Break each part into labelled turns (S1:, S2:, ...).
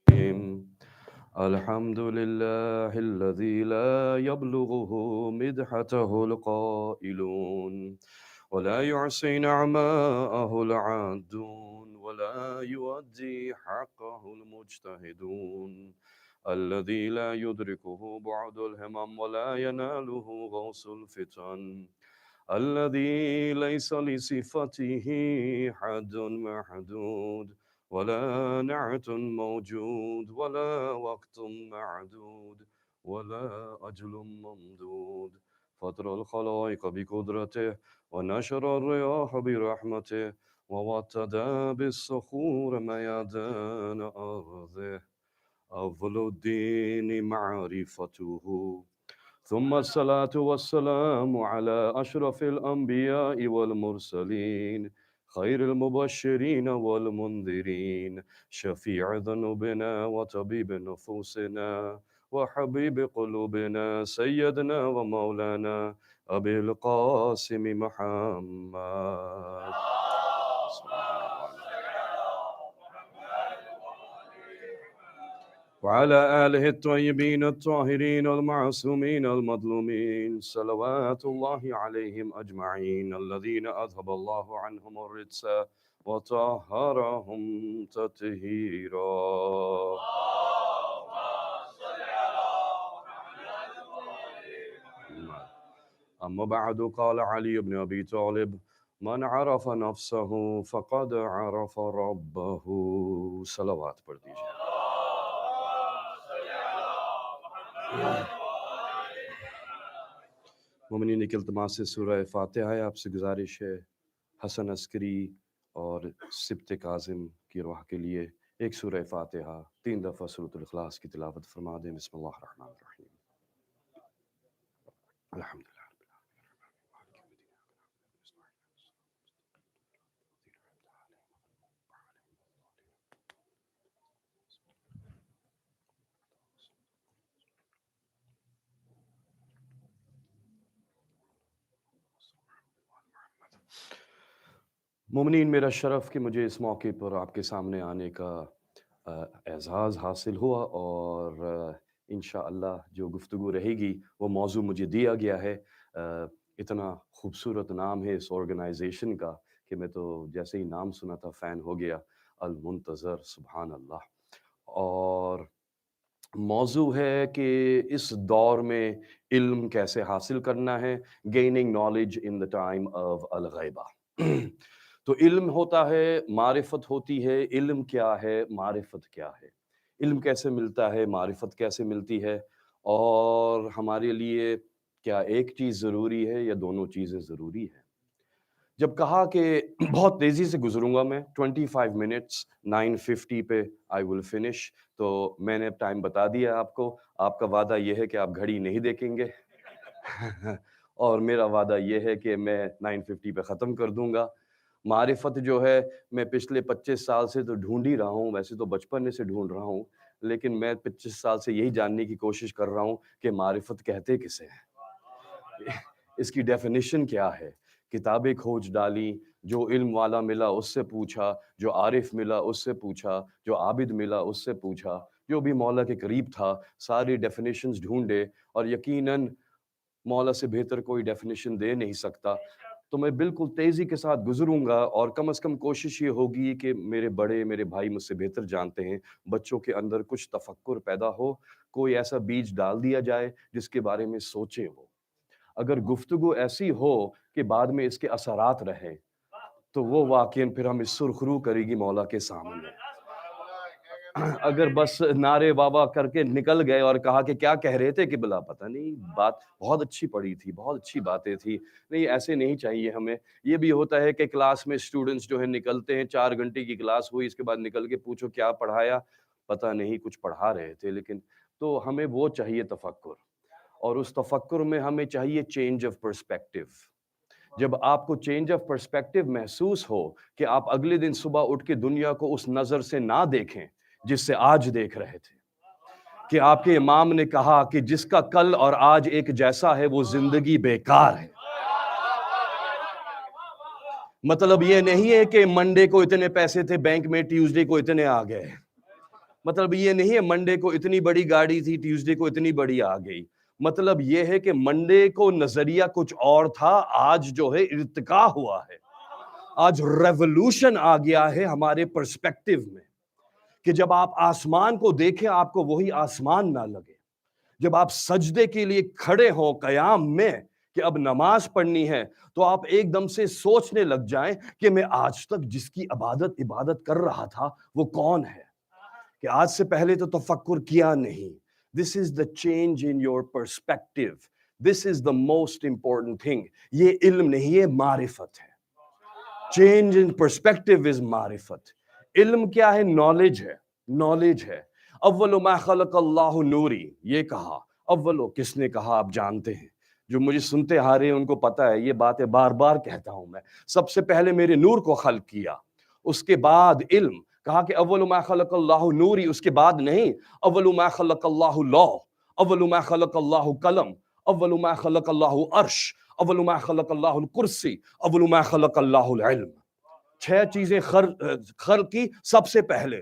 S1: الرحيم الحمد لله الذي لا يبلغه مدحته القائلون ولا يعصي نعماءه العادون ولا يؤدي حقه المجتهدون الذي لا يدركه بعد الهمم ولا يناله غوص الفتن الذي ليس لصفته حد محدود ولا نعت موجود ولا وقت معدود ولا أجل ممدود فطر الخلائق بقدرته ونشر الرياح برحمته ووتد بالصخور ميادان أرضه أفضل الدين معرفته ثم الصلاة والسلام على أشرف الأنبياء والمرسلين خير المبشرين والمنذرين شفيع ذنوبنا وطبيب نفوسنا وحبيب قلوبنا سيدنا ومولانا أبي القاسم محمد وعلى آله الطيبين الطاهرين المعصومين المظلومين صلوات الله عليهم أجمعين الذين أذهب الله عنهم الرجس وطهرهم تطهيرا. أما بعد قال علي بن أبي طالب من عرف نفسه فقد عرف ربه. صلوات پڑھ دیجیے. مومنین کی التماس سے سورہ فاتحہ ہے. آپ سے گزارش ہے حسن عسکری اور سبت کاظم کی روح کے لیے ایک سورہ فاتحہ 3 دفعہ سورۃ الاخلاص کی تلاوت فرما دیں. بسم اللہ الرحمن الرحیم. الحمدللہ مومنین، میرا شرف کہ مجھے اس موقع پر آپ کے سامنے آنے کا اعزاز حاصل ہوا، اور انشاءاللہ جو گفتگو رہے گی وہ موضوع مجھے دیا گیا ہے. اتنا خوبصورت نام ہے اس آرگنائزیشن کا کہ میں تو جیسے ہی نام سنا تھا فین ہو گیا. المنتظر، سبحان اللہ. اور موضوع ہے کہ اس دور میں علم کیسے حاصل کرنا ہے. Gaining knowledge in the time of الغیبہ. تو علم ہوتا ہے، معرفت ہوتی ہے. علم کیا ہے، معرفت کیا ہے، علم کیسے ملتا ہے، معرفت کیسے ملتی ہے، اور ہمارے لیے کیا ایک چیز ضروری ہے یا دونوں چیزیں ضروری ہیں. جب کہا کہ بہت تیزی سے گزروں گا میں 25 منٹس 9:50 پہ آئی ول فنش، تو میں نے ٹائم بتا دیا آپ کو. آپ کا وعدہ یہ ہے کہ آپ گھڑی نہیں دیکھیں گے اور میرا وعدہ یہ ہے کہ میں 9:50 پہ ختم کر دوں گا. معرفت جو ہے میں پچھلے 25 سال سے تو ڈھونڈ ہی رہا ہوں، ویسے تو بچپن سے ڈھونڈ رہا ہوں، لیکن میں 25 سال سے یہی جاننے کی کوشش کر رہا ہوں کہ معرفت کہتے کسے ہیں، اس کی ڈیفینیشن کیا ہے. کتابیں کھوج ڈالی، جو علم والا ملا اس سے پوچھا، جو عارف ملا اس سے پوچھا، جو عابد ملا اس سے پوچھا، جو بھی مولا کے قریب تھا ساری ڈیفینیشنز ڈھونڈے، اور یقیناً مولا سے بہتر کوئی ڈیفینیشن دے نہیں سکتا. تو میں بالکل تیزی کے ساتھ گزروں گا، اور کم از کم کوشش یہ ہوگی کہ میرے بھائی مجھ سے بہتر جانتے ہیں، بچوں کے اندر کچھ تفکر پیدا ہو، کوئی ایسا بیج ڈال دیا جائے جس کے بارے میں سوچیں وہ. اگر گفتگو ایسی ہو کہ بعد میں اس کے اثرات رہیں تو وہ واقعاً پھر ہمیں سرخرو کرے گی مولا کے سامنے. اگر بس نعرے بابا کر کے نکل گئے اور کہا کہ کیا کہہ رہے تھے کہ بلا پتہ نہیں، بات بہت اچھی پڑھی تھی، بہت اچھی باتیں تھی، نہیں ایسے نہیں چاہیے ہمیں. یہ بھی ہوتا ہے کہ کلاس میں اسٹوڈنٹس جو ہے نکلتے ہیں، 4 گھنٹے کی کلاس ہوئی، اس کے بعد نکل کے پوچھو کیا پڑھایا، پتہ نہیں کچھ پڑھا رہے تھے. لیکن تو ہمیں وہ چاہیے تفکر، اور اس تفکر میں ہمیں چاہیے چینج آف پرسپیکٹو. جب آپ کو چینج آف پرسپیکٹو محسوس ہو کہ آپ اگلے دن صبح اٹھ کے دنیا کو اس نظر سے نہ دیکھیں جس سے آج دیکھ رہے تھے، کہ آپ کے امام نے کہا کہ جس کا کل اور آج ایک جیسا ہے وہ زندگی بیکار ہے. مطلب یہ نہیں ہے کہ منڈے کو اتنے پیسے تھے بینک میں، ٹیوزڈے کو اتنے آ گئے. مطلب یہ نہیں ہے منڈے کو اتنی بڑی گاڑی تھی، ٹیوزڈے کو اتنی بڑی آ گئی. مطلب یہ ہے کہ منڈے کو نظریہ کچھ اور تھا، آج جو ہے ارتقا ہوا ہے، آج ریولوشن آ گیا ہے ہمارے پرسپیکٹو میں، کہ جب آپ آسمان کو دیکھیں آپ کو وہی آسمان نہ لگے. جب آپ سجدے کے لیے کھڑے ہوں قیام میں کہ اب نماز پڑھنی ہے، تو آپ ایک دم سے سوچنے لگ جائیں کہ میں آج تک جس کی عبادت کر رہا تھا وہ کون ہے، کہ آج سے پہلے تو تفکر کیا نہیں. This is the change in your perspective. This is the most important thing. یہ علم نہیں ہے، معرفت ہے. چینج ان پرسپیکٹو از معرفت. علم کیا ہے؟ نالج ہے. نالج ہے. اول ما خلق اللہ نوری، یہ کہا. اولو کس نے کہا آپ جانتے ہیں، جو مجھے سنتے آ رہے ہیں ان کو پتا ہے، یہ باتیں بار بار کہتا ہوں میں. سب سے پہلے میرے نور کو خلق کیا، اس کے بعد علم. کہا کہ اول ما خلق اللہ نوری، اس کے بعد نہیں. اول ما خلق اللہ لوح، اول ما خلق اللہ قلم، اول ما خلق اللہ عرش، اول ما خلق اللہ الکرسی، اول ما خلق اللہ العلم. 6 چیزیں خلق کی سب سے پہلے.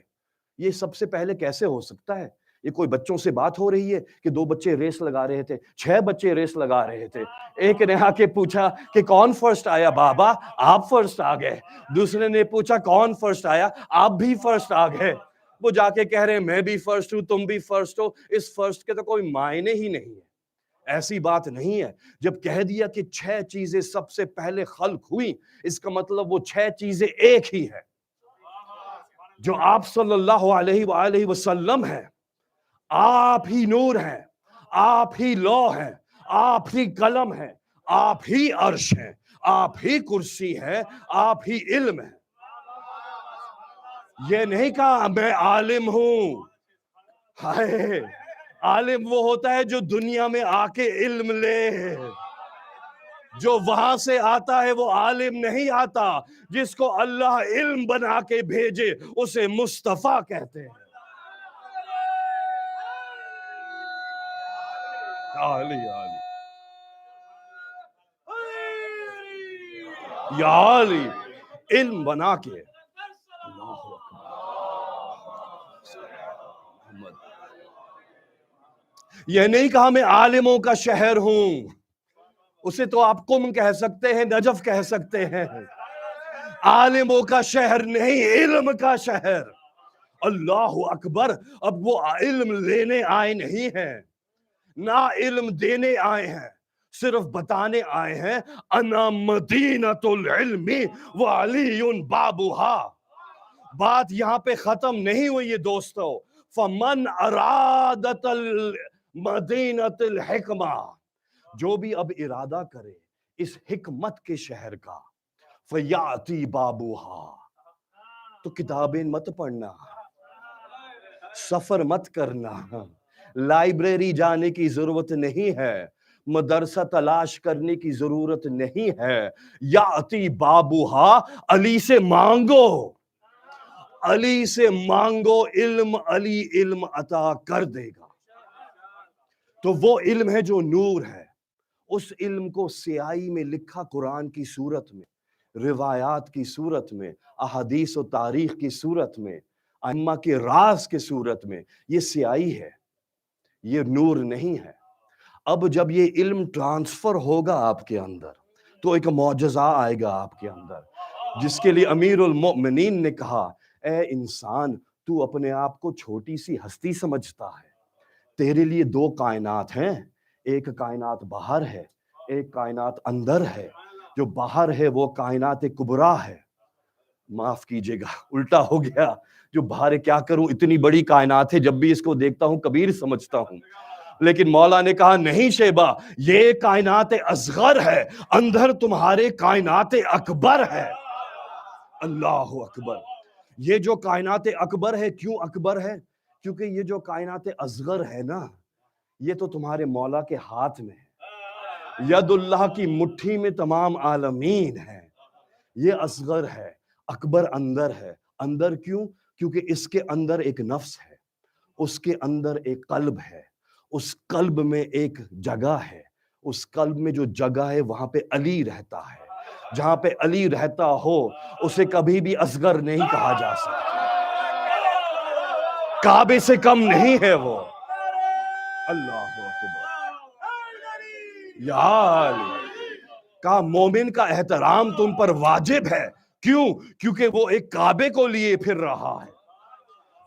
S1: یہ سب سے پہلے کیسے ہو سکتا ہے؟ یہ کوئی بچوں سے بات ہو رہی ہے کہ 2 بچے ریس لگا رہے تھے، 6 بچے ریس لگا رہے تھے. ایک نے آ کے پوچھا کہ کون فرسٹ آیا؟ بابا آپ فرسٹ آ گئے. دوسرے نے پوچھا کون فرسٹ آیا؟ آپ بھی فرسٹ آ گئے. وہ جا کے کہہ رہے ہیں میں بھی فرسٹ ہوں، تم بھی فرسٹ ہو. اس فرسٹ کے تو کوئی معنی ہی نہیں ہے. ایسی بات نہیں ہے. جب کہہ دیا کہ 6 چیزیں سب سے پہلے خلق ہوئی، اس کا مطلب وہ 6 چیزیں ایک ہی ہے. جو آپ صلی اللہ علیہ وآلہ وسلم ہیں، آپ ہی نور ہیں، آپ ہی لوح ہیں، آپ ہی قلم ہیں، آپ ہی عرش ہیں، آپ ہی کرسی ہے، آپ ہی علم ہے. یہ نہیں کہا میں عالم ہوں. ہائے، عالم وہ ہوتا ہے جو دنیا میں آ کے علم لے. جو وہاں سے آتا ہے وہ عالم نہیں آتا. جس کو اللہ علم بنا کے بھیجے اسے مصطفیٰ کہتے ہیں. علی علی یا علی، علم بنا کے. اللہ اکبر. یہ نہیں کہا میں عالموں کا شہر ہوں. اسے تو آپ قم کہہ سکتے ہیں، نجف کہہ سکتے ہیں. عالموں کا شہر نہیں، علم کا شہر. اللہ اکبر. اب وہ علم لینے آئے نہیں ہیں، نہ علم دینے آئے ہیں، صرف بتانے آئے ہیں انا مدینۃ العلم وعلی بابھا. بات یہاں پہ ختم نہیں ہوئی ہے دوستو. فمن ارادت مدینۃ الحکمہ، جو بھی اب ارادہ کرے اس حکمت کے شہر کا، فیاتی بابوہا، تو کتابیں مت پڑھنا، سفر مت کرنا، لائبریری جانے کی ضرورت نہیں ہے، مدرسہ تلاش کرنے کی ضرورت نہیں ہے. یاتی بابوہا، علی سے مانگو، علی سے مانگو علم، علی علم عطا کر دے گا. تو وہ علم ہے جو نور ہے. اس علم کو سیاہی میں لکھا قرآن کی صورت میں، روایات کی صورت میں، احادیث و تاریخ کی صورت میں، ائمہ کے راز کے صورت میں. یہ سیاہی ہے، یہ نور نہیں ہے. اب جب یہ علم ٹرانسفر ہوگا آپ کے اندر تو ایک معجزہ آئے گا آپ کے اندر، جس کے لیے امیر المؤمنین نے کہا اے انسان تو اپنے آپ کو چھوٹی سی ہستی سمجھتا ہے، تیرے لیے 2 کائنات ہیں. ایک کائنات باہر ہے، ایک کائنات اندر ہے. جو باہر ہے وہ کائنات کبریٰ ہے. معاف کیجئے گا الٹا ہو گیا. جو باہر کیا کروں، اتنی بڑی کائنات ہے، جب بھی اس کو دیکھتا ہوں کبیر سمجھتا ہوں. لیکن مولا نے کہا نہیں شیبہ، یہ کائنات اصغر ہے، اندر تمہارے کائنات اکبر ہے. اللہ اکبر. یہ جو کائنات اکبر ہے، کیوں اکبر ہے؟ کیونکہ یہ جو کائنات اصغر ہے نا، یہ تو تمہارے مولا کے ہاتھ میں ہے. ید اللہ کی مٹھی میں تمام عالمین ہیں. یہ اصغر ہے، اکبر اندر ہے. اندر کیوں؟ کیونکہ اس کے اندر ایک نفس ہے، اس کے اندر ایک قلب ہے، اس قلب میں ایک جگہ ہے، اس قلب میں جو جگہ ہے وہاں پہ علی رہتا ہے. جہاں پہ علی رہتا ہو اسے کبھی بھی اصغر نہیں کہا جا سکتا، کعبے سے کم نہیں ہے وہ۔ اللہ اکبر، یا علی کا مومن کا احترام تم پر واجب ہے۔ کیوں؟ کیونکہ وہ ایک کعبے کو لیے پھر رہا ہے،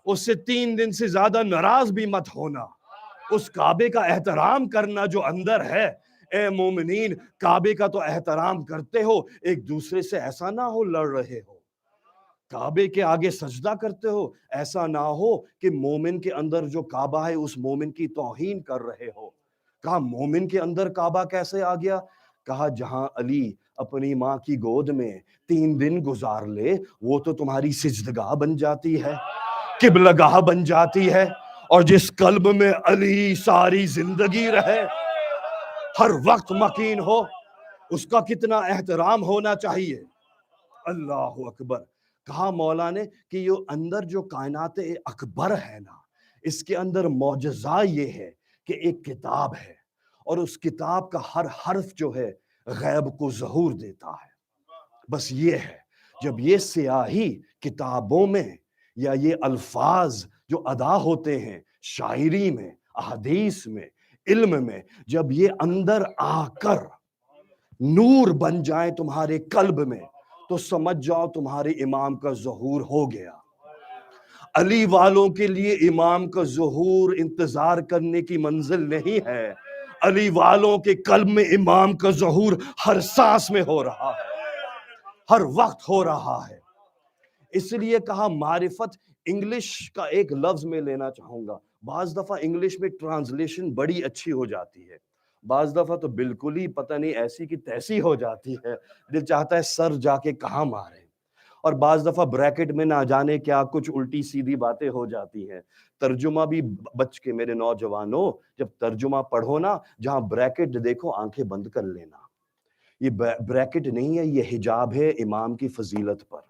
S1: اس سے 3 دن سے زیادہ ناراض بھی مت ہونا، اس کعبے کا احترام کرنا جو اندر ہے۔ اے مومنین، کعبے کا تو احترام کرتے ہو، ایک دوسرے سے ایسا نہ ہو لڑ رہے ہو، کعبے کے آگے سجدہ کرتے ہو، ایسا نہ ہو کہ مومن کے اندر جو کعبہ ہے اس مومن کی توہین کر رہے ہو۔ کہا مومن کے اندر کعبہ کیسے آ گیا؟ کہا جہاں علی اپنی ماں کی گود میں 3 دن گزار لے وہ تو تمہاری سجدگاہ بن جاتی ہے، قبلہ گاہ بن جاتی ہے، اور جس قلب میں علی ساری زندگی رہے، ہر وقت مکین ہو، اس کا کتنا احترام ہونا چاہیے۔ اللہ اکبر۔ کہا مولا نے کہ یہ اندر جو کائنات اکبر ہے نا، اس کے اندر معجزہ یہ ہے کہ ایک کتاب ہے، اور اس کتاب کا ہر حرف جو ہے غیب کو ظہور دیتا ہے۔ بس یہ ہے، جب یہ سیاہی کتابوں میں یا یہ الفاظ جو ادا ہوتے ہیں شاعری میں، احادیث میں، علم میں، جب یہ اندر آ کر نور بن جائیں تمہارے قلب میں تو سمجھ جاؤ تمہارے امام کا ظہور ہو گیا۔ علی والوں کے لیے امام کا ظہور انتظار کرنے کی منزل نہیں ہے، علی والوں کے قلب میں امام کا ظہور ہر سانس میں ہو رہا ہے، ہر وقت ہو رہا ہے۔ اس لیے کہا معرفت، انگلش کا ایک لفظ میں لینا چاہوں گا، بعض دفعہ انگلش میں ٹرانسلیشن بڑی اچھی ہو جاتی ہے، بعض دفعہ تو بالکل ہی پتہ نہیں ایسی کی تیسی ہو جاتی ہے، دل چاہتا ہے سر جا کے کہاں مارے، اور بعض دفعہ بریکٹ میں نہ جانے کیا کچھ الٹی سیدھی باتیں ہو جاتی ہیں۔ ترجمہ بھی بچ کے میرے نوجوانوں، جب ترجمہ پڑھو نا، جہاں بریکٹ دیکھو آنکھیں بند کر لینا، یہ بریکٹ نہیں ہے، یہ حجاب ہے امام کی فضیلت پر،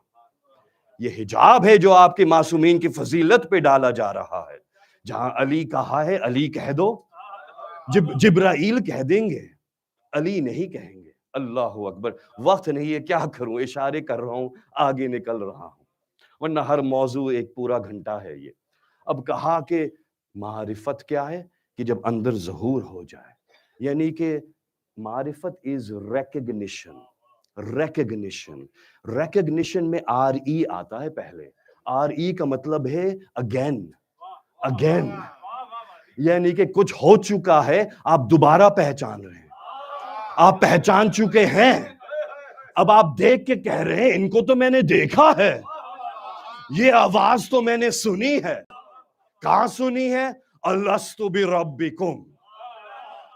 S1: یہ حجاب ہے جو آپ کے معصومین کی فضیلت پہ ڈالا جا رہا ہے۔ جہاں علی کہا ہے علی کہہ دو، جبرائیل کہہ دیں گے، علی نہیں کہیں گے۔ اللہ اکبر۔ وقت نہیں ہے، کیا کروں، اشارے کر رہا ہوں، آگے نکل رہا ہوں، ورنہ ہر موضوع ایک پورا گھنٹہ ہے یہ۔ اب کہا کہ معرفت کیا ہے؟ کہ جب اندر ظہور ہو جائے، یعنی کہ معرفت از ریکگنیشن، ریکگنیشن میں آر ای آتا ہے پہلے، آر ای کا مطلب ہے اگین، اگین، یعنی کہ کچھ ہو چکا ہے آپ دوبارہ پہچان رہے ہیں، آپ پہچان چکے ہیں، اب آپ دیکھ کے کہہ رہے ہیں ان کو تو میں نے دیکھا ہے، یہ آواز تو میں نے سنی ہے۔ کہاں سنی ہے؟ الستُ بربکم،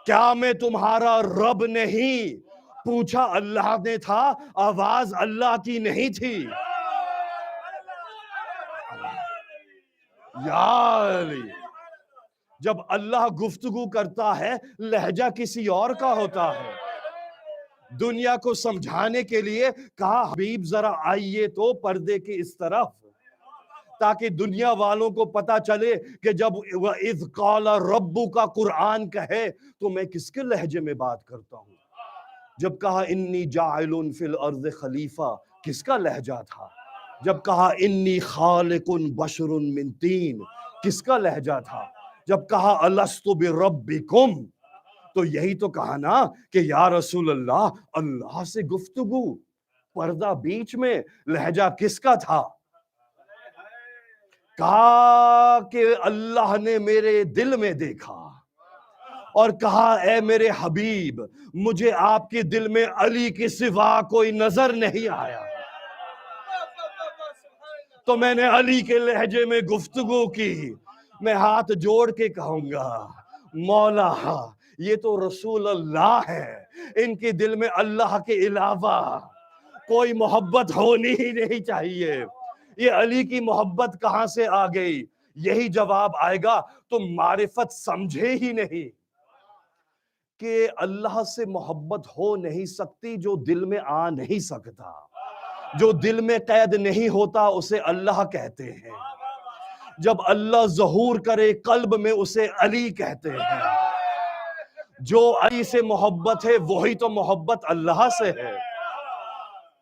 S1: کیا میں تمہارا رب نہیں؟ پوچھا اللہ نے تھا، آواز اللہ کی نہیں تھی۔ یا علی، جب اللہ گفتگو کرتا ہے لہجہ کسی اور کا ہوتا ہے۔ دنیا کو سمجھانے کے لیے کہا حبیب ذرا آئیے تو پردے کی اس طرف، تاکہ دنیا والوں کو پتا چلے کہ جب وَإِذْ قَالَ رَبُّكَ قرآن کہے تو میں کس کے لہجے میں بات کرتا ہوں۔ جب کہا انی جاعل فی الارض خلیفہ، کس کا لہجہ تھا؟ جب کہا انی خالق بشر من طین، کس کا لہجہ تھا؟ جب کہا الست بربکم، تو یہی تو کہا نا کہ یا رسول اللہ، اللہ سے گفتگو، پردہ بیچ میں، لہجہ کس کا تھا؟ کہا کہ اللہ نے میرے دل میں دیکھا اور کہا اے میرے حبیب، مجھے آپ کے دل میں علی کے سوا کوئی نظر نہیں آیا، تو میں نے علی کے لہجے میں گفتگو کی۔ میں ہاتھ جوڑ کے کہوں گا مولا، یہ تو رسول اللہ ہے، ان کے دل میں اللہ کے علاوہ کوئی محبت ہونی ہی نہیں چاہیے، یہ علی کی محبت کہاں سے آ گئی؟ یہی جواب آئے گا تم معرفت سمجھے ہی نہیں، کہ اللہ سے محبت ہو نہیں سکتی جو دل میں آ نہیں سکتا، جو دل میں قید نہیں ہوتا اسے اللہ کہتے ہیں، جب اللہ ظہور کرے قلب میں اسے علی کہتے ہیں، جو علی سے محبت ہے وہی تو محبت اللہ سے ہے۔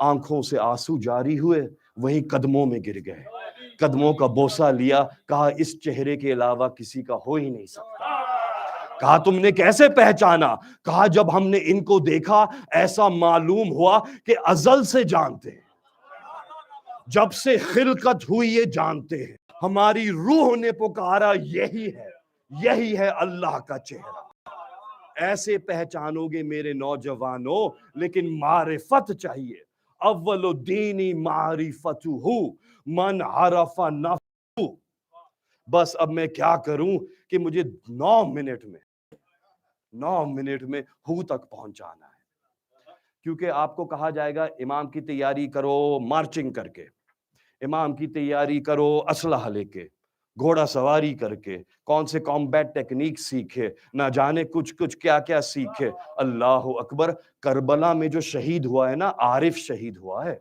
S1: آنکھوں سے آنسو جاری ہوئے، وہیں قدموں میں گر گئے، قدموں کا بوسہ لیا، کہا اس چہرے کے علاوہ کسی کا ہو ہی نہیں سکتا۔ کہا تم نے کیسے پہچانا؟ کہا جب ہم نے ان کو دیکھا ایسا معلوم ہوا کہ ازل سے جانتے ہیں، جب سے خلقت ہوئی یہ جانتے ہیں، ہماری روح نے پکارا یہی ہے اللہ کا چہرہ۔ ایسے پہچانو گے میرے نوجوانوں، لیکن معرفت چاہیے۔ اول الدین معرفتہ من عرف نفسہ۔ بس اب میں کیا کروں کہ مجھے 9 منٹ میں ہو تک پہنچانا ہے، کیونکہ آپ کو کہا جائے گا امام کی تیاری کرو مارچنگ کر کے، امام کی تیاری کرو اسلحہ لے کے، گھوڑا سواری کر کے، کون سے کامبیٹ ٹیکنیک سیکھے، نہ جانے کچھ کیا سیکھے۔ اللہ اکبر، کربلا میں جو شہید ہوا ہے نا، عارف شہید ہوا ہے،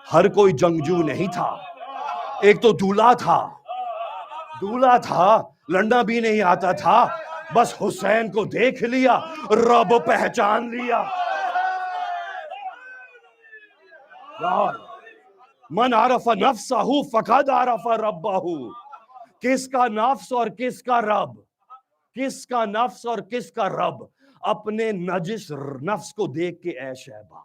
S1: ہر کوئی جنگجو نہیں تھا، ایک تو دولہا تھا، لڑنا بھی نہیں آتا تھا، بس حسین کو دیکھ لیا، رب پہچان لیا۔ من عرف نفسہ فقد عرف ربہ۔ کس کا نفس اور کس کا رب؟ کس کا نفس اور کس کا رب؟ اپنے نجس نفس کو دیکھ کے اے شہبہ،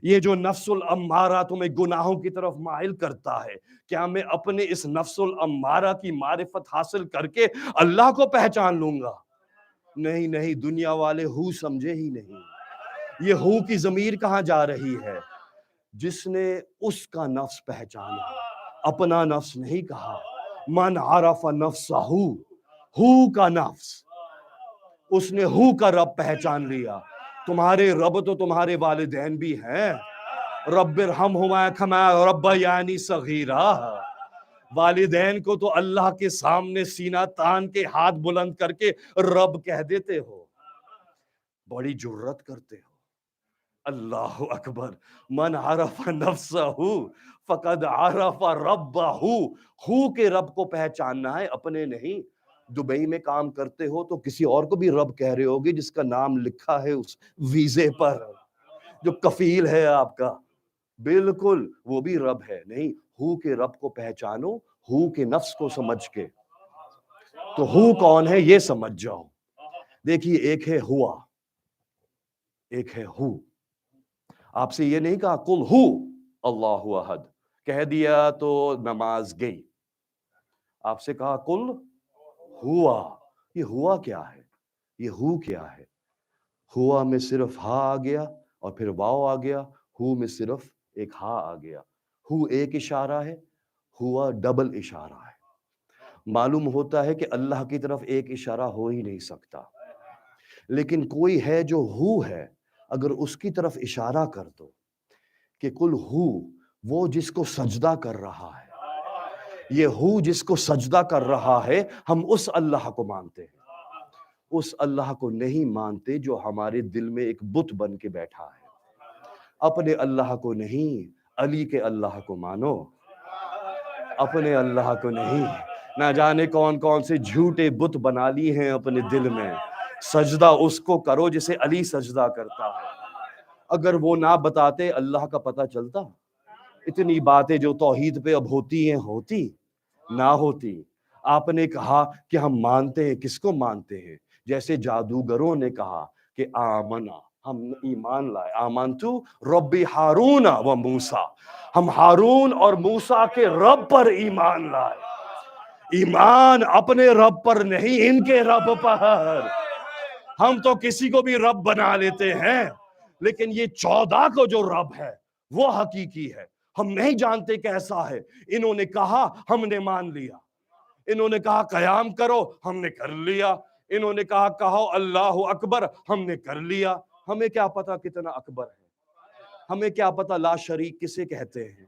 S1: یہ جو نفس الامارہ تمہیں گناہوں کی طرف مائل کرتا ہے، کیا میں اپنے اس نفس الامارہ کی معرفت حاصل کر کے اللہ کو پہچان لوں گا؟ نہیں، دنیا والے ہو سمجھے ہی نہیں۔ یہ ہو کی ضمیر کہاں جا رہی ہے؟ جس نے اس کا نفس پہچانا، اپنا نفس نہیں کہا۔ من عرف نفسہ، ہو کا نفس، اس نے ہو کا رب پہچان لیا۔ تمہارے رب تو تمہارے والدین بھی ہیں، رب ارحمہما کما ربیانی صغیرا۔ والدین کو تو اللہ کے سامنے سینہ تان کے ہاتھ بلند کر کے رب کہہ دیتے ہو، بڑی جرت کرتے ہو۔ اللہ اکبر، من عرف نفسہ فقد عرف ربہ۔ ہو کے رب کو پہچاننا ہے، اپنے نہیں۔ دبئی میں کام کرتے ہو تو کسی اور کو بھی رب کہہ رہے ہوگے جس کا نام لکھا ہے اس ویزے پر، جو کفیل ہے آپ کا، بالکل وہ بھی رب ہے۔ نہیں، ہو کے رب کو پہچانو، ہو کے نفس کو سمجھ کے۔ تو ہو کون ہے یہ سمجھ جاؤ۔ دیکھیے، ایک ہے ہوا، ایک ہے ہو۔ آپ سے یہ نہیں کہا قل ہو اللہ احد، کہہ دیا تو نماز گئی۔ آپ سے کہا قل ہوا۔ یہ ہوا کیا ہے؟ یہ ہو کیا ہے؟ ہوا میں صرف ہا آ گیا اور پھر واو آ گیا، ہو میں صرف ایک ہا آ گیا۔ ہو ایک اشارہ ہے، ہوا ڈبل اشارہ ہے۔ معلوم ہوتا ہے کہ اللہ کی طرف ایک اشارہ ہو ہی نہیں سکتا، لیکن کوئی ہے جو ہو ہے، اگر اس کی طرف اشارہ کر دو کہ قل ہو، وہ جس کو سجدہ کر رہا ہے، یہ ہو جس کو سجدہ کر رہا ہے، ہم اس اللہ کو مانتے ہیں، اس اللہ کو نہیں مانتے جو ہمارے دل میں ایک بت بن کے بیٹھا ہے۔ اپنے اللہ کو نہیں، علی کے اللہ کو مانو، اپنے اللہ کو نہیں۔ نہ جانے کون کون سے جھوٹے بت بنا لی ہیں اپنے دل میں، سجدہ اس کو کرو جسے علی سجدہ کرتا ہے۔ اگر وہ نہ بتاتے اللہ کا پتہ چلتا؟ اتنی باتیں جو توحید پہ اب ہوتی ہیں، ہوتی نہ ہوتی۔ آپ نے کہا کہ ہم مانتے ہیں، کس کو مانتے ہیں؟ جیسے جادوگروں نے کہا کہ آمنا، ہم ایمان لائے، آمنتو رب ہارون و موسیٰ، ہم ہارون اور موسیٰ کے رب پر ایمان لائے۔ ایمان اپنے رب پر نہیں، ان کے رب پر۔ ہم تو کسی کو بھی رب بنا لیتے ہیں، لیکن یہ 14 کو جو رب ہے وہ حقیقی ہے، ہم نہیں جانتے کیسا ہے۔ انہوں نے کہا، ہم نے مان لیا۔ انہوں نے کہا قیام کرو، ہم نے کر لیا۔ انہوں نے کہا کہو اللہ اکبر، ہم نے کر لیا۔ ہمیں کیا پتا کتنا اکبر ہے، ہمیں کیا پتا لا شریک کسے کہتے ہیں،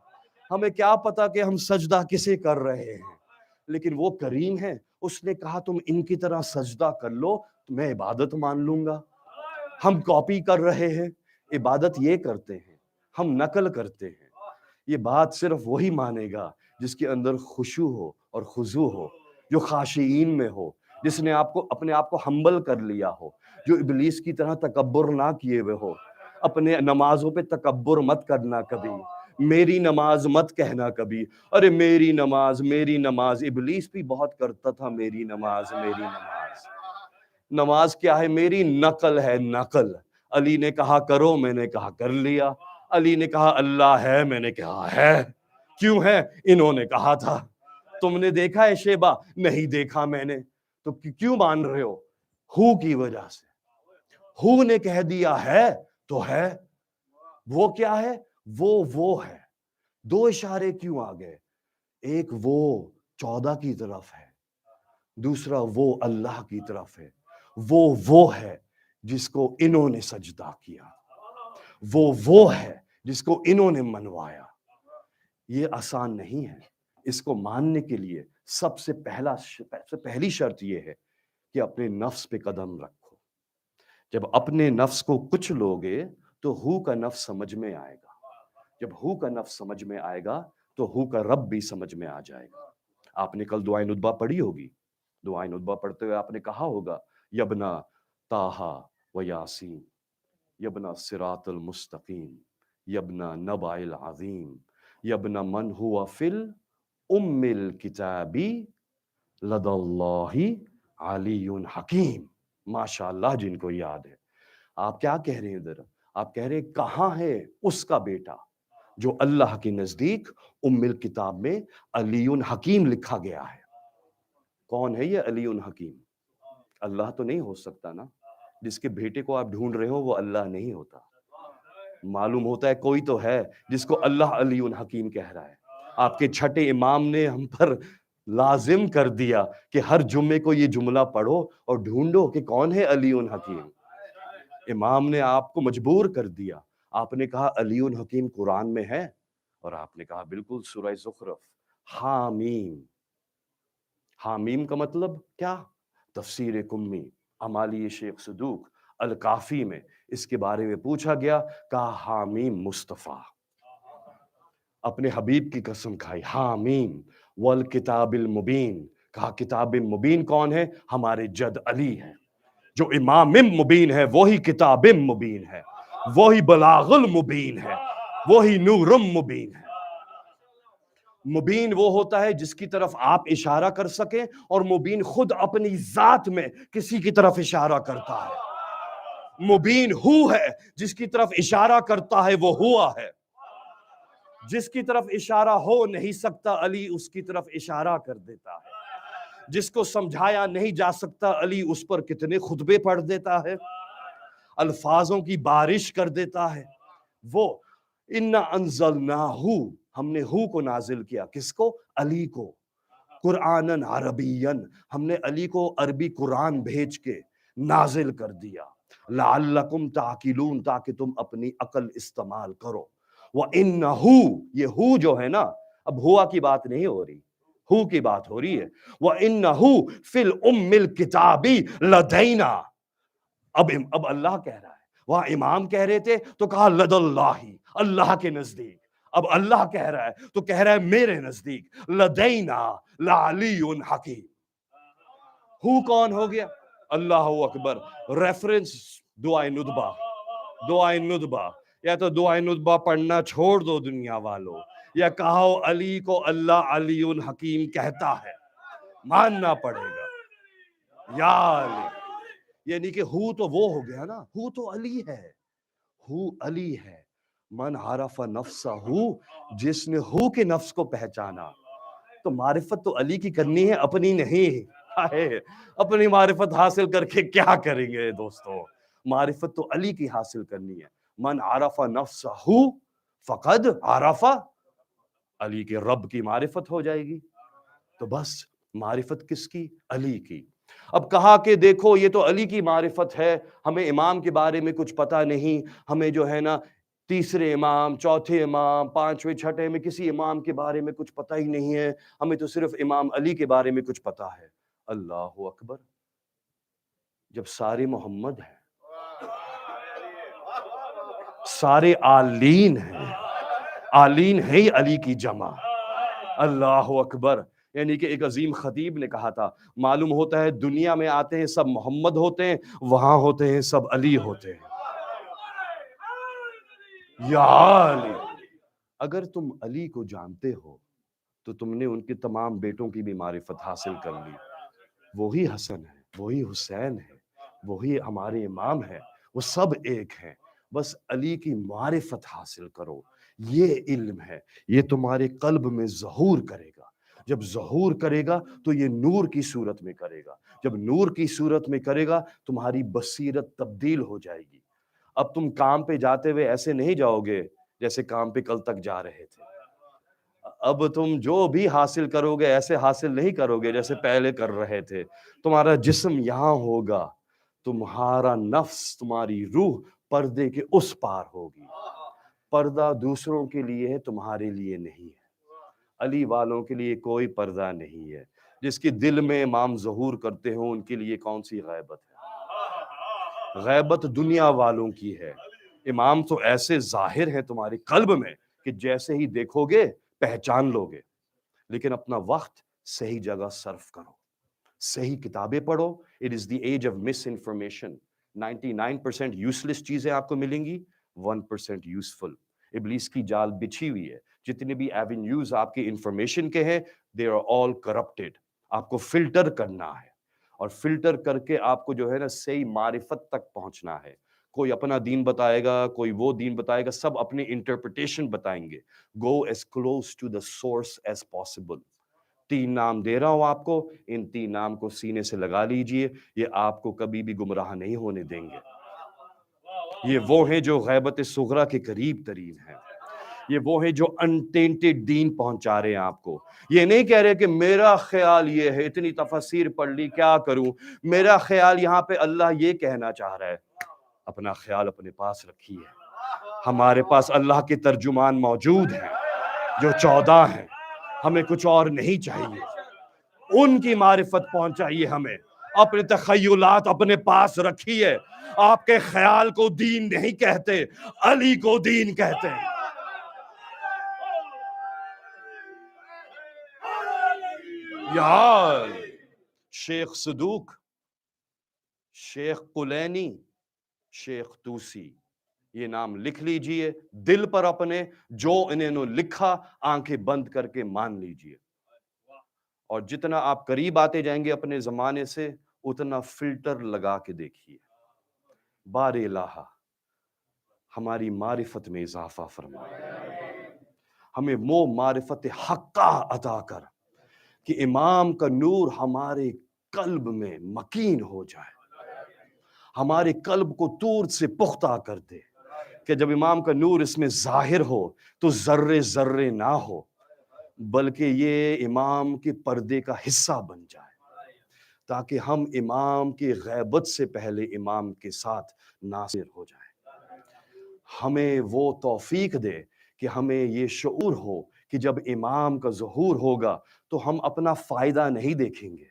S1: ہمیں کیا پتا کہ ہم سجدہ کسے کر رہے ہیں، لیکن وہ کریم ہے۔ اس نے کہا تم ان کی طرح سجدہ کر لو تو میں عبادت مان لوں گا۔ ہم کاپی کر رہے ہیں، عبادت یہ کرتے ہیں، ہم نقل کرتے ہیں۔ یہ بات صرف وہی مانے گا جس کے اندر خشوع ہو اور خضوع ہو، جو خاشعین میں ہو، جس نے اپنے آپ کو ہمبل کر لیا ہو، جو ابلیس کی طرح تکبر نہ کیے ہوئے ہو، اپنے نمازوں پہ تکبر مت کرنا کبھی، میری نماز مت کہنا کبھی، ارے میری نماز ابلیس بھی بہت کرتا تھا، میری نماز میری نماز۔ نماز کیا ہے؟ میری نقل ہے، نقل۔ علی نے کہا کرو، میں نے کہا کر لیا۔ علی نے کہا اللہ ہے، میں نے کہا ہے۔ کیوں ہے؟ انہوں نے کہا تھا۔ تم نے دیکھا ہے شیبہ؟ نہیں دیکھا میں نے۔ تو کیوں مان رہے ہو؟ ہو کی وجہ سے۔ ہو نے کہہ دیا ہے تو ہے۔ وہ کیا ہے؟ وہ ہے۔ دو اشارے کیوں آ گئے؟ ایک وہ 14 کی طرف ہے، دوسرا وہ اللہ کی طرف ہے۔ وہ ہے جس کو انہوں نے سجدہ کیا، وہ ہے جس کو انہوں نے منوایا۔ یہ آسان نہیں ہے۔ اس کو ماننے کے لیے سب سے پہلی شرط یہ ہے کہ اپنے نفس پہ قدم رکھو۔ جب اپنے نفس کو کچھ لوگے تو ہو کا نفس سمجھ میں آئے گا۔ جب ہو کا نفس سمجھ میں آئے گا تو ہو کا رب بھی سمجھ میں آ جائے گا۔ آپ نے کل دعائے ندبہ پڑھی ہوگی۔ دعائے ندبہ پڑھتے ہوئے آپ نے کہا ہوگا یبنا طٰہٰ و یاسین، یبنا صراط المستقیم، یبنا نبع العظیم، یبنا من ہوا فی الام الکتاب لدی اللہ علی حکیم۔ ماشاء اللہ جن کو یاد ہے۔ آپ کیا کہہ رہے ہیں ادھر؟ آپ کہہ رہے ہیں کہاں ہے اس کا بیٹا جو اللہ کے نزدیک ام الکتاب میں علی حکیم لکھا گیا ہے؟ کون ہے یہ علی حکیم؟ اللہ تو نہیں ہو سکتا نا۔ جس کے بیٹے کو آپ ڈھونڈ رہے ہو وہ اللہ نہیں ہوتا۔ معلوم ہوتا ہے کوئی تو ہے جس کو اللہ علی حکیم کہہ رہا ہے۔ آپ کے چھٹے امام نے ہم پر لازم کر دیا کہ ہر جمعے کو یہ جملہ پڑھو اور ڈھونڈو کہ کون ہے علی حکیم۔ امام نے آپ کو مجبور کر دیا۔ آپ نے کہا علی حکیم قرآن میں ہے، اور آپ نے کہا بالکل سورہ زخرف حامیم۔ حامیم کا مطلب کیا؟ تفسیر کمی امالی شیخ صدوق الکافی میں اس کے بارے میں پوچھا گیا، کہا حامیم مصطفیٰ، اپنے حبیب کی قسم کھائی، حامیم والکتاب المبین۔ کہا کتاب مبین کون ہے؟ ہمارے جد علی ہے۔ جو امام مبین ہے وہی کتاب مبین ہے، وہی بلاغ المبین ہے، وہی نور مبین ہے۔ مبین وہ ہوتا ہے جس کی طرف آپ اشارہ کر سکیں، اور مبین خود اپنی ذات میں کسی کی طرف اشارہ کرتا ہے۔ مبین ہو ہے جس کی طرف اشارہ کرتا ہے وہ ہوا ہے۔ جس کی طرف اشارہ ہو نہیں سکتا علی اس کی طرف اشارہ کر دیتا ہے۔ جس کو سمجھایا نہیں جا سکتا علی اس پر کتنے خطبے پڑھ دیتا ہے، الفاظوں کی بارش کر دیتا ہے۔ وہ اِنَّا أَنزَلْنَاهُ، ہم نے ہو کو نازل کیا، کس کو؟ علی کو۔ قرآنً عربیًّا، ہم نے علی کو عربی قرآن بھیج کے نازل کر دیا۔ لعلکم تعقلون، تاکہ تم اپنی عقل استعمال کرو۔ وَإِنَّهُ، یہ ہو جو ہے نا، اب ہوا کی بات نہیں ہو رہی، ہو کی بات ہو رہی ہے۔ وَإِنَّهُ فِي الْأُمِّ الْكِتَابِ لَدَيْنَا، اب اللہ کہہ رہا ہے۔ وہاں امام کہہ رہے تھے تو کہا لد اللہ، اللہ کے نزدیک۔ اب اللہ کہہ رہا ہے تو کہہ رہا ہے میرے نزدیک لدینا لعلی حکیم۔ ہو کون ہو گیا؟ اللہ اکبر۔ ریفرنس دعائے ندبہ، دعائے ندبہ، یا تو دعائے ندبہ پڑھنا چھوڑ دو دنیا والوں، یا کہو علی کو اللہ علی حکیم کہتا ہے، ماننا پڑے گا۔ یا علی، یعنی کہ ہو تو وہ ہو گیا نا، ہو تو علی ہے، ہو علی ہے۔ من عرف نفسہ، جس نے ہو کے نفس کو پہچانا۔ تو معرفت تو علی کی کرنی ہے، اپنی نہیں۔ اپنی معرفت حاصل کر کے کیا کریں گے دوستو؟ معرفت تو علی کی حاصل کرنی ہے۔ من عرف نفسہ فقد عرف، علی کے رب کی معرفت ہو جائے گی۔ تو بس معرفت کس کی؟ علی کی۔ اب کہا کہ دیکھو یہ تو علی کی معرفت ہے، ہمیں امام کے بارے میں کچھ پتہ نہیں، ہمیں جو ہے نا تیسرے امام، چوتھے امام، پانچویں چھٹے میں کسی امام کے بارے میں کچھ پتہ ہی نہیں ہے، ہمیں تو صرف امام علی کے بارے میں کچھ پتہ ہے۔ اللہ اکبر، جب سارے محمد ہیں، سارے آلین ہیں، آلین ہے ہی علی کی جمع۔ اللہ اکبر، یعنی کہ ایک عظیم خطیب نے کہا تھا، معلوم ہوتا ہے دنیا میں آتے ہیں سب محمد ہوتے ہیں، وہاں ہوتے ہیں سب علی ہوتے ہیں۔ یا علی، اگر تم علی کو جانتے ہو تو تم نے ان کے تمام بیٹوں کی بھی معرفت حاصل کر لی. وہی حسن ہے، وہی حسین ہے، وہی ہمارے امام ہے، وہ سب ایک ہیں. بس علی کی معرفت حاصل کرو، یہ علم ہے. یہ تمہارے قلب میں ظہور کرے گا. جب ظہور کرے گا تو یہ نور کی صورت میں کرے گا. جب نور کی صورت میں کرے گا تمہاری بصیرت تبدیل ہو جائے گی. اب تم کام پہ جاتے ہوئے ایسے نہیں جاؤ گے جیسے کام پہ کل تک جا رہے تھے. اب تم جو بھی حاصل کرو گے ایسے حاصل نہیں کرو گے جیسے پہلے کر رہے تھے. تمہارا جسم یہاں ہوگا، تمہارا نفس، تمہاری روح پردے کے اس پار ہوگی. پردہ دوسروں کے لیے ہے، تمہارے لیے نہیں ہے. علی والوں کے لیے کوئی پردہ نہیں ہے. جس کے دل میں امام ظہور کرتے ہوں ان کے لیے کون سی غیبت ہے؟ غیبت دنیا والوں کی ہے. امام تو ایسے ظاہر ہیں تمہارے قلب میں کہ جیسے ہی دیکھو گے پہچان لو گے. لیکن اپنا وقت صحیح جگہ صرف کرو، صحیح کتابیں پڑھو. It is the age of misinformation. 99% useless چیزیں آپ کو ملیں گی، 1% یوزفل. ابلیس کی جال بچھی ہوئی ہے. جتنے بھی ایونیوز آپ کے انفارمیشن کے ہیں دے آر آل کرپٹڈ. آپ کو فلٹر کرنا ہے اور فلٹر کر کے آپ کو جو ہے نا صحیح معرفت تک پہنچنا ہے. کوئی اپنا دین بتائے گا، کوئی وہ دین بتائے گا، سب اپنے انٹرپریٹیشن بتائیں گے. Go as close to the source as possible. 3 نام دے رہا ہوں آپ کو، ان 3 نام کو سینے سے لگا لیجئے. یہ آپ کو کبھی بھی گمراہ نہیں ہونے دیں گے. یہ وہ ہیں جو غیبت صغریٰ کے قریب ترین ہیں. یہ وہ ہیں جو انٹینٹڈ دین پہنچا رہے ہیں آپ کو. یہ نہیں کہہ رہے کہ میرا خیال یہ ہے، اتنی تفاسیر پڑھ لی کیا کروں. میرا خیال یہاں پہ اللہ یہ کہنا چاہ رہا ہے اپنا خیال اپنے پاس رکھیے. ہمارے پاس اللہ کے ترجمان موجود ہیں جو 14 ہیں. ہمیں کچھ اور نہیں چاہیے. ان کی معرفت پہنچائیے ہمیں. اپنے تخیلات اپنے پاس رکھیے. آپ کے خیال کو دین نہیں کہتے، علی کو دین کہتے ہیں. یار شیخ صدوق، شیخ قلینی، شیخ توسی، یہ نام لکھ لیجئے دل پر اپنے. جو انہوں نے لکھا آنکھیں بند کر کے مان لیجئے. اور جتنا آپ قریب آتے جائیں گے اپنے زمانے سے اتنا فلٹر لگا کے دیکھیے. بار الہ ہماری معرفت میں اضافہ فرما، ہمیں وہ معرفت حقہ عطا کر کہ امام کا نور ہمارے قلب میں مکین ہو جائے، ہمارے قلب کو طور سے پختہ کر دے کہ جب امام کا نور اس میں ظاہر ہو تو ذرے ذرے نہ ہو بلکہ یہ امام کے پردے کا حصہ بن جائے، تاکہ ہم امام کی غیبت سے پہلے امام کے ساتھ ناصر ہو جائیں. ہمیں وہ توفیق دے کہ ہمیں یہ شعور ہو کہ جب امام کا ظہور ہوگا تو ہم اپنا فائدہ نہیں دیکھیں گے.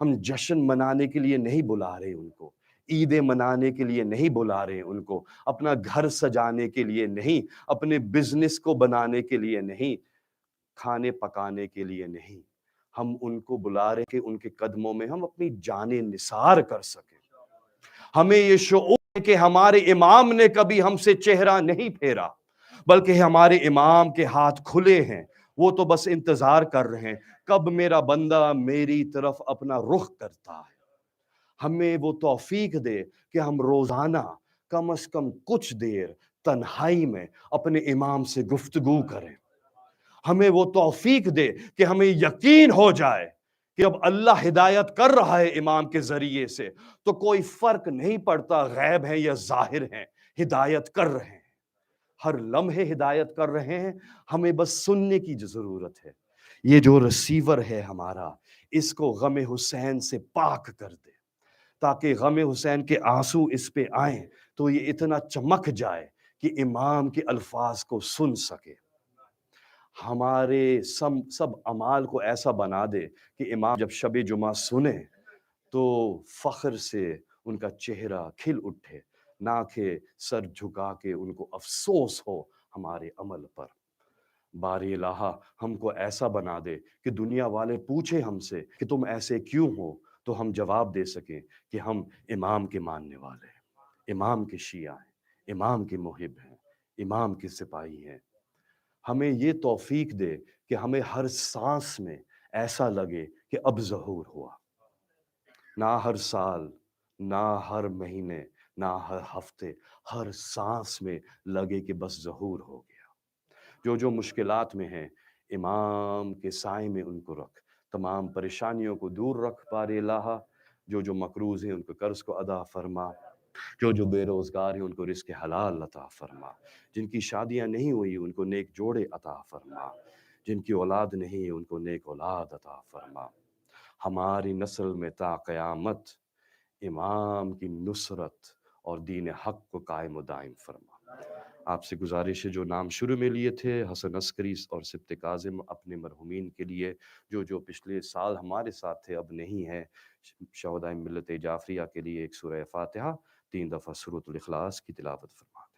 S1: ہم جشن منانے کے لیے نہیں بلا رہے ان کو، عیدیں منانے کے لیے نہیں بلا رہے ان کو، اپنا گھر سجانے کے لیے نہیں، اپنے بزنس کو بنانے کے لیے نہیں، کھانے پکانے کے لیے نہیں. ہم ان کو بلا رہے کہ ان کے قدموں میں ہم اپنی جانیں نثار کر سکیں. ہمیں یہ شعور ہے کہ ہمارے امام نے کبھی ہم سے چہرہ نہیں پھیرا بلکہ ہمارے امام کے ہاتھ کھلے ہیں. وہ تو بس انتظار کر رہے ہیں کب میرا بندہ میری طرف اپنا رخ کرتا ہے. ہمیں وہ توفیق دے کہ ہم روزانہ کم از کم کچھ دیر تنہائی میں اپنے امام سے گفتگو کریں. ہمیں وہ توفیق دے کہ ہمیں یقین ہو جائے کہ اب اللہ ہدایت کر رہا ہے امام کے ذریعے سے تو کوئی فرق نہیں پڑتا غیب ہے یا ظاہر ہیں، ہدایت کر رہے ہیں. ہر لمحے ہدایت کر رہے ہیں. ہمیں بس سننے کی ضرورت ہے. یہ جو رسیور ہے ہمارا اس کو غم حسین سے پاک کر دے تاکہ غم حسین کے آنسو اس پہ آئیں تو یہ اتنا چمک جائے کہ امام کے الفاظ کو سن سکے. ہمارے سب اعمال کو ایسا بنا دے کہ امام جب شب جمعہ سنیں تو فخر سے ان کا چہرہ کھل اٹھے، نہ کہ سر جھکا کے ان کو افسوس ہو ہمارے عمل پر. باری الہ ہم کو ایسا بنا دے کہ دنیا والے پوچھے ہم سے کہ تم ایسے کیوں ہو تو ہم جواب دے سکیں کہ ہم امام کے ماننے والے ہیں، امام کے شیعہ ہیں، امام کے محب ہیں، امام کے سپاہی ہیں. ہمیں یہ توفیق دے کہ ہمیں ہر سانس میں ایسا لگے کہ اب ظہور ہوا. نہ ہر سال، نہ ہر مہینے، نہ ہر ہفتے، ہر سانس میں لگے کہ بس ظہور ہو گیا. جو مشکلات میں ہیں امام کے سائے میں ان کو رکھ. تمام پریشانیوں کو دور رکھ بار الہ. جو مقروض ہیں ان کو قرض کو ادا فرما. جو بے روزگار ہیں ان کو رزق حلال عطا فرما. جن کی شادیاں نہیں ہوئی ان کو نیک جوڑے عطا فرما. جن کی اولاد نہیں ہے ان کو نیک اولاد عطا فرما. ہماری نسل میں تا قیامت امام کی نصرت اور دین حق کو قائم و دائم فرما. آپ سے گزارش ہے جو نام شروع میں لیے تھے حسن عسکری اور سبت کاظم اپنے مرحومین کے لیے، جو پچھلے سال ہمارے ساتھ تھے اب نہیں ہیں، شہدائے ملت جعفریہ کے لیے ایک سورہ فاتحہ 3 دفعہ سورۃ الاخلاص کی تلاوت فرما دیں.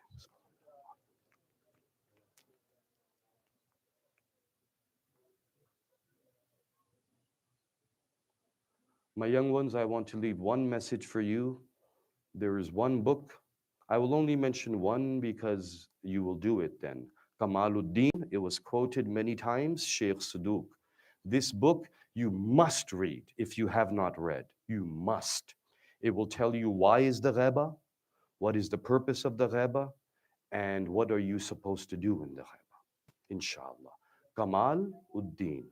S1: My young ones, I want to leave one message for you. There is one book. I will only mention one because you will do it then. Kamaluddin, it was quoted many times, Sheikh Saduq. This book you must read if you have not read. You must. It will tell you why is the ghaiba, what is the purpose of the ghaiba, and what are you supposed to do in the ghaiba. Inshallah. Kamal Uddin.